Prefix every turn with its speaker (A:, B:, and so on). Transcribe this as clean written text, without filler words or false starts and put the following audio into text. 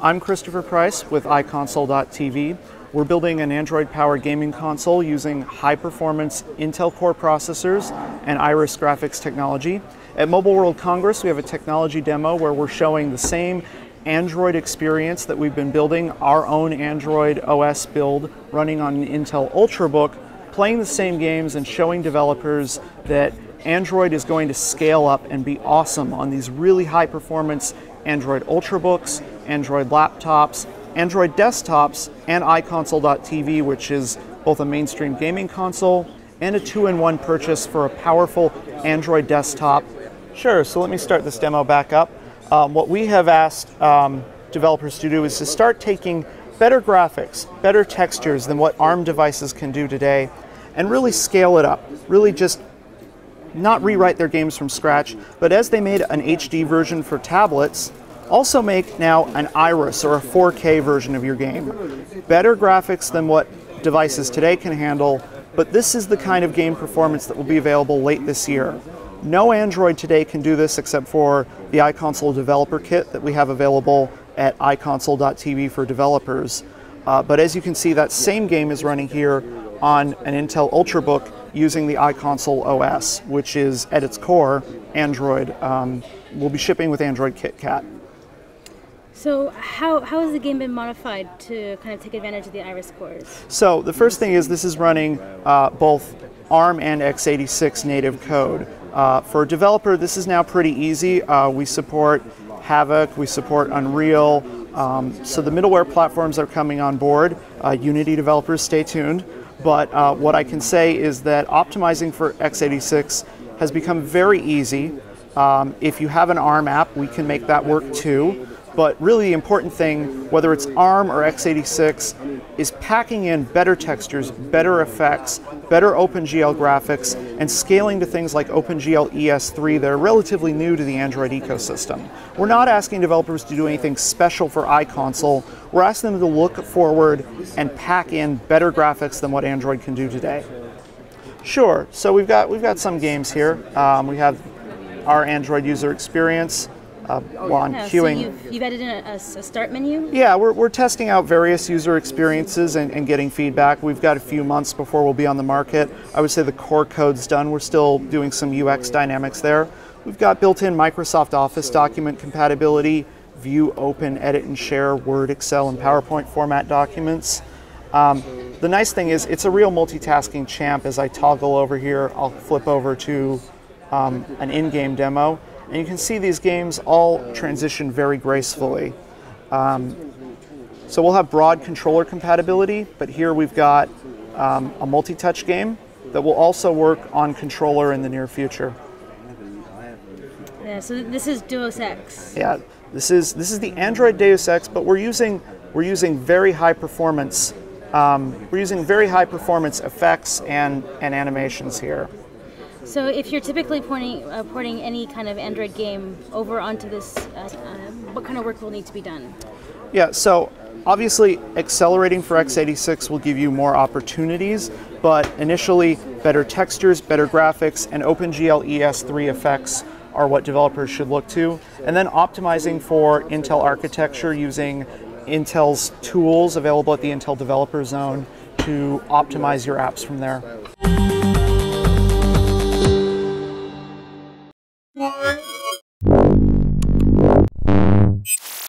A: I'm Christopher Price with iConsole.tv. We're building an Android-powered gaming console using high-performance Intel Core processors and Iris graphics technology. At Mobile World Congress, we have a technology demo where we're showing the same Android experience that we've been building, our own Android OS build running on an Intel Ultrabook, playing the same games and showing developers that Android is going to scale up and be awesome on these really high-performance Android Ultrabooks, Android laptops, Android desktops, and iConsole.tv, which is both a mainstream gaming console and a two-in-one purchase for a powerful Android desktop. Sure, so let me start this demo back up. What we have asked developers to do is to start taking better graphics, better textures than what ARM devices can do today, and really scale it up. Really just not rewrite their games from scratch, but as they made an HD version for tablets, also make now an Iris or a 4K version of your game. Better graphics than what devices today can handle, but this is the kind of game performance that will be available late this year. No Android today can do this except for the iConsole Developer Kit that we have available at iConsole.tv for developers. But as you can see, that same game is running here on an Intel Ultrabook using the iConsole OS, which is at its core Android. We'll be shipping with Android KitKat.
B: So how has the game been modified to kind of take advantage of the Iris cores?
A: So the first thing is this is running both ARM and x86 native code. For a developer, this is now pretty easy. We support Havoc, we support Unreal, so the middleware platforms are coming on board. Unity developers, stay tuned. But what I can say is that optimizing for x86 has become very easy. If you have an ARM app, we can make that work too. But really the important thing, whether it's ARM or x86, is packing in better textures, better effects, better OpenGL graphics, and scaling to things like OpenGL ES3 that are relatively new to the Android ecosystem. We're not asking developers to do anything special for iConsole. We're asking them to look forward and pack in better graphics than what Android can do today. Sure, so we've got some games here. We have our Android user experience. While I'm queuing.
B: So you've added in a start menu?
A: Yeah, we're testing out various user experiences and getting feedback. We've got a few months before we'll be on the market. I would say the core code's done. We're still doing some UX dynamics there. We've got built-in Microsoft Office document compatibility, view, open, edit, and share Word, Excel, and PowerPoint format documents. The nice thing is it's a real multitasking champ. As I toggle over here, I'll flip over to an in-game demo. And you can see these games all transition very gracefully. So we'll have broad controller compatibility, but here we've got a multi-touch game that will also work on controller in the near future.
B: Yeah, so this is Deus Ex.
A: Yeah, this is the Android Deus Ex, but we're using very high performance effects and animations here.
B: So if you're typically porting any kind of Android game over onto this, what kind of work will need to be done?
A: Yeah, so obviously accelerating for x86 will give you more opportunities, but initially better textures, better graphics, and OpenGL ES3 effects are what developers should look to. And then optimizing for Intel architecture using Intel's tools available at the Intel Developer Zone to optimize your apps from there.